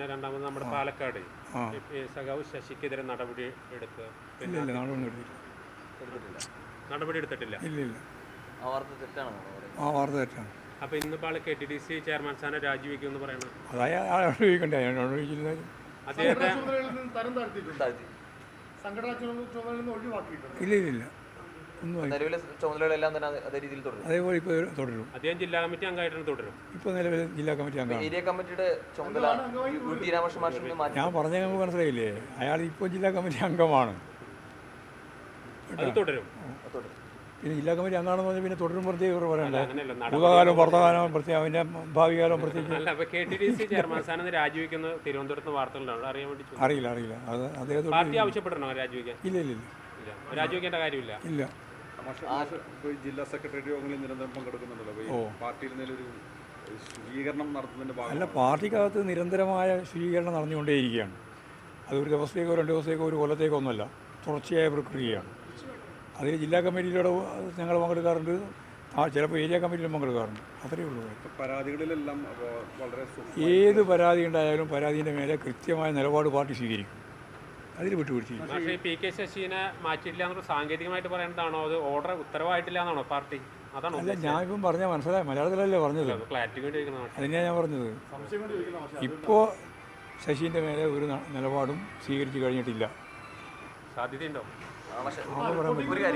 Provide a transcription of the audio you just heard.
രണ്ടാമത് നമ്മുടെ പാലക്കാട് സഖാവ് ശശിക്കെതിരെ നടപടി എടുത്ത് നടപടി എടുത്തിട്ടില്ല. അപ്പൊ ഇന്നിപ്പോൾ ആള് KTDC ചെയർമാൻ സ്ഥാനം രാജിവെക്കുമെന്ന് പറയണം. അദ്ദേഹത്തെ അതേപോലെ ഇപ്പോൾ തുടരും. അദ്ദേഹം ജില്ലാ കമ്മിറ്റി അംഗമായിട്ടാണ് തുടരും. ഇപ്പോൾ നിലവിൽ ജില്ലാ കമ്മിറ്റി അംഗമാണ്. ഏരിയ കമ്മിറ്റിയുടെ ചുമതല ഞാൻ പറഞ്ഞ നമുക്ക് മനസ്സിലായില്ലേ, അയാൾ ഇപ്പോൾ ജില്ലാ കമ്മിറ്റി അംഗമാണ്. അത് തുടരും. പിന്നെ ജില്ലാ കമ്മിറ്റി അംഗമാണെന്ന് പറഞ്ഞാൽ പിന്നെ തുടരും പ്രത്യേകം പറയണ്ടേ. ഭൂതകാലം വർത്തകാലം പ്രത്യേകം അവൻ്റെ ഭാവി കാലം പ്രത്യേകിച്ച്. KTDC ചെയർമാൻ സ്ഥാനം രാജിവെക്കുന്ന തിരുവനന്തപുരത്ത് വാർത്തകളുണ്ടാവും, അറിയാൻ വേണ്ടി. അറിയില്ല അത് അദ്ദേഹത്തോട് പാർട്ടി ആവശ്യപ്പെടണോ രാജിവെക്കാൻ? ഇല്ല രാജിവെക്കേണ്ട കാര്യമില്ല. ഇല്ല. ജില്ലാ സെക്രട്ടറി യോഗങ്ങളിൽ നിരന്തരം പങ്കെടുക്കുന്നുണ്ടല്ലോ. പാർട്ടിയിൽ നിന്നൊരു ശുചീകരണം നടത്തുന്നതിന്റെ ഭാഗം അല്ല, പാർട്ടിക്കകത്ത് നിരന്തരമായ ശുചീകരണം നടന്നുകൊണ്ടേയിരിക്കുകയാണ്. അതൊരു ദിവസത്തേക്കോ 2 ദിവസത്തേക്കോ ഒരു കൊല്ലത്തേക്കോ ഒന്നുമല്ല, തുടർച്ചയായ പ്രക്രിയയാണ്. അതിൽ ജില്ലാ കമ്മിറ്റിയിലൂടെ ഞങ്ങൾ പങ്കെടുക്കാറുണ്ട്, ചിലപ്പോൾ ഏരിയ കമ്മിറ്റിയിലും പങ്കെടുക്കാറുണ്ട്. അത്രയേ ഉള്ളൂ. പരാതികളിലെല്ലാം വളരെ ഏത് പരാതി ഉണ്ടായാലും പരാതിൻ്റെ മേലെ കൃത്യമായ നിലപാട് പാർട്ടി സ്വീകരിക്കും. അതിൽ വിട്ടുപിടിച്ചില്ല. പക്ഷേ PK ശശിനെ മാറ്റിയില്ല എന്നുള്ള സാങ്കേതികമായിട്ട് പറയേണ്ടതാണോ, അത് ഓർഡർ ഉത്തരവായിട്ടില്ല എന്നാണോ പാർട്ടി? അതാണോ? അല്ല, ഞാനിപ്പം പറഞ്ഞാൽ മനസ്സിലായി, മലയാളത്തിലല്ലേ പറഞ്ഞത്. ക്ലാരിറ്റി വേണ്ടി അതിനെയാണ് ഞാൻ പറഞ്ഞത്. ഇപ്പോൾ ശശീൻ്റെ മേലെ ഒരു നിലപാടും സ്വീകരിച്ചു കഴിഞ്ഞിട്ടില്ല. സാധ്യതയുണ്ടോ? ഒരു കാര്യം